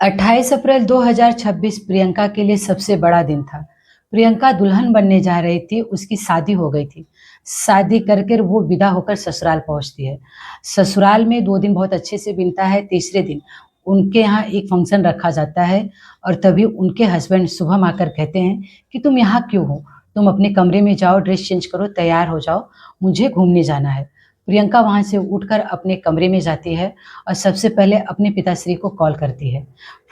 28 अप्रैल 2026 प्रियंका के लिए सबसे बड़ा दिन था। प्रियंका दुल्हन बनने जा रही थी, उसकी शादी हो गई थी। शादी कर कर वो विदा होकर ससुराल पहुँचती है। ससुराल में 2 दिन बहुत अच्छे से बीतता है, तीसरे दिन उनके यहाँ एक फंक्शन रखा जाता है और तभी उनके हस्बैंड शुभम आकर कहते हैं कि तुम यहाँ क्यों हो? तुम अपने कमरे में जाओ, ड्रेस चेंज करो, तैयार हो जाओ, मुझे घूमने जाना है। प्रियंका वहाँ से उठकर अपने कमरे में जाती है और सबसे पहले अपने पिताश्री को कॉल करती है।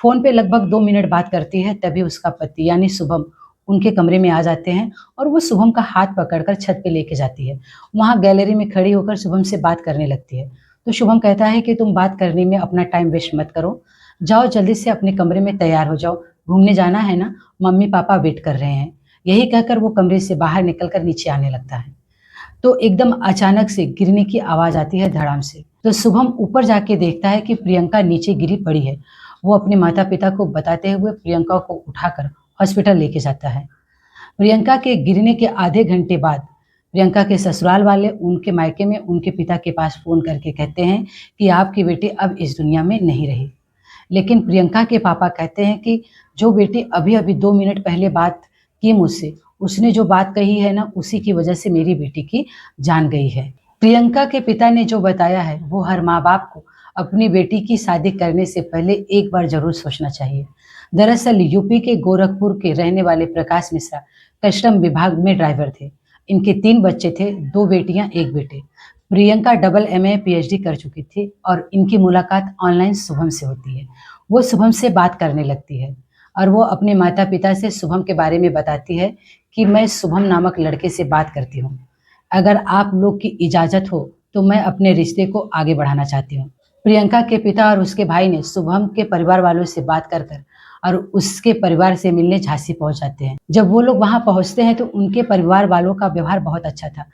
फ़ोन पे लगभग 2 मिनट बात करती है, तभी उसका पति यानी शुभम उनके कमरे में आ जाते हैं और वो शुभम का हाथ पकड़कर छत पे लेके जाती है। वहाँ गैलरी में खड़ी होकर शुभम से बात करने लगती है। तो शुभम कहता है कि तुम बात करने में अपना टाइम वेस्ट मत करो, जाओ जल्दी से अपने कमरे में तैयार हो जाओ, घूमने जाना है ना, मम्मी-पापा वेट कर रहे हैं। यही कहकर वो कमरे से बाहर निकलकर नीचे आने लगता है। तो एकदम अचानक से गिरने की आवाज़ आती है धड़ाम से। तो शुभम ऊपर जाके देखता है कि प्रियंका नीचे गिरी पड़ी है। वो अपने माता-पिता को बताते हुए प्रियंका को उठाकर हॉस्पिटल लेके जाता है। प्रियंका के गिरने के आधे घंटे बाद प्रियंका के ससुराल वाले उनके मायके में उनके पिता के पास फ़ोन करके कहते हैं कि आपकी बेटी अब इस दुनिया में नहीं रही। लेकिन प्रियंका के पापा कहते हैं कि जो बेटी अभी-अभी 2 मिनट पहले बात की मुझसे, उसने जो बात कही है ना, उसी की वजह से मेरी बेटी की जान गई है। प्रियंका के पिता ने जो बताया है, वो हर माँ-बाप को अपनी बेटी की शादी करने से पहले एक बार ज़रूर सोचना चाहिए। दरअसल यूपी के गोरखपुर के रहने वाले प्रकाश मिश्रा कस्टम विभाग में ड्राइवर थे। इनके 3 बच्चे थे, 2 बेटियाँ, 1 बेटे। प्रियंका डबल एमए, पीएचडी कर चुकी थी और इनकी मुलाकात ऑनलाइन शुभम से होती है। वो शुभम से बात करने लगती है और वो अपने माता-पिता से शुभम के बारे में बताती है कि मैं शुभम नामक लड़के से बात करती हूँ। अगर आप लोग की इजाज़त हो, तो मैं अपने रिश्ते को आगे बढ़ाना चाहती हूँ। प्रियंका के पिता और उसके भाई ने शुभम के परिवार वालों से बात कर कर और उसके परिवार से मिलने झांसी पहुँच जाते हैं। जब वो लोग वहाँ पहुँचते हैं, तो उनके परिवार वालों का व्यवहार बहुत अच्छा था।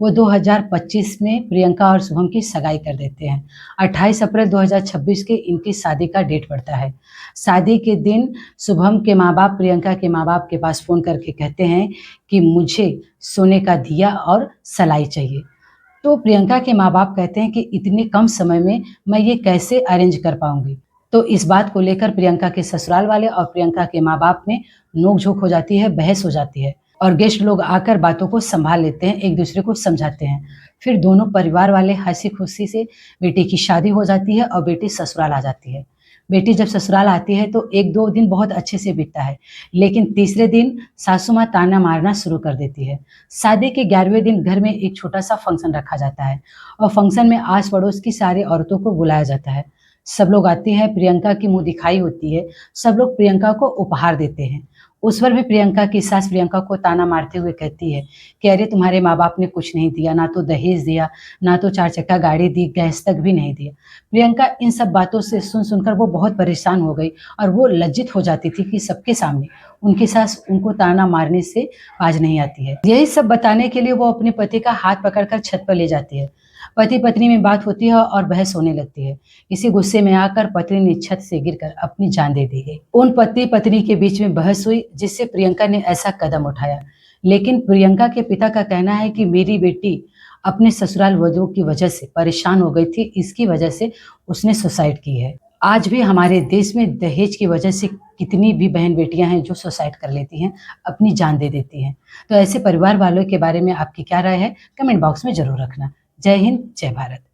वो 2025 में प्रियंका और शुभम की सगाई कर देते हैं। 28 अप्रैल 2026 के इनकी शादी का डेट पड़ता है। शादी के दिन शुभम के माँ-बाप प्रियंका के माँ-बाप के पास फ़ोन करके कहते हैं कि मुझे सोने का दिया और सलाई चाहिए। तो प्रियंका के माँ-बाप कहते हैं कि इतने कम समय में मैं ये कैसे अरेंज कर पाऊँगी? तो इस बात को लेकर प्रियंका के ससुराल वाले और प्रियंका के माँ-बाप में नोक-झोंक हो जाती है, बहस हो जाती है और गेस्ट लोग आकर बातों को सँभाल लेते हैं, एक-दूसरे को समझाते हैं। फिर दोनों परिवार वाले हँसी-खुशी से बेटी की शादी हो जाती है और बेटी ससुराल आ जाती है। बेटी जब ससुराल आती है तो 1-2 दिन बहुत अच्छे से बीतता है, लेकिन तीसरे दिन सासू माँ ताना मारना शुरू कर देती है। शादी के 11वें दिन घर में एक छोटा-सा फंक्शन रखा जाता है और फंक्शन में आस-पड़ोस की सारी औरतों को बुलाया जाता है। सब लोग आती हैं, प्रियंका की मुँह दिखाई होती है, सब लोग प्रियंका को उपहार देते हैं। उस पर भी प्रियंका की सास प्रियंका को ताना मारते हुए कहती है कि अरे तुम्हारे माँ-बाप ने कुछ नहीं दिया, ना तो दहेज दिया, ना तो 4 चक्का गाड़ी दी, गैस तक भी नहीं दिया। प्रियंका इन सब बातों से सुन-सुनकर वो बहुत परेशान हो गई और वो लज्जित हो जाती थी कि सबके सामने उनकी सास उनको ताना मारने से बाज नहीं आती है। यही सब बताने के लिए वो अपने पति का हाथ पकड़कर छत पर ले जाती है। पति-पत्नी में बात होती है और बहस होने लगती है। इसी गुस्से में आकर पत्नी ने छत से गिरकर अपनी जान दे दी है। उन पति-पत्नी के बीच में बहस हुई जिससे प्रियंका ने ऐसा कदम उठाया। लेकिन प्रियंका के पिता का कहना है कि मेरी बेटी अपने ससुराल वालों की वजह से परेशान हो गई थी, इसकी वजह से उसने सुसाइड की है। आज भी हमारे देश में दहेज की वजह से कितनी भी बहन-बेटियाँ हैं जो सुसाइड कर लेती हैं, अपनी जान दे देती हैं। तो ऐसे परिवार वालों के बारे में आपकी क्या राय है? कमेंट बॉक्स में ज़रूर रखना। जय हिंद, जय भारत।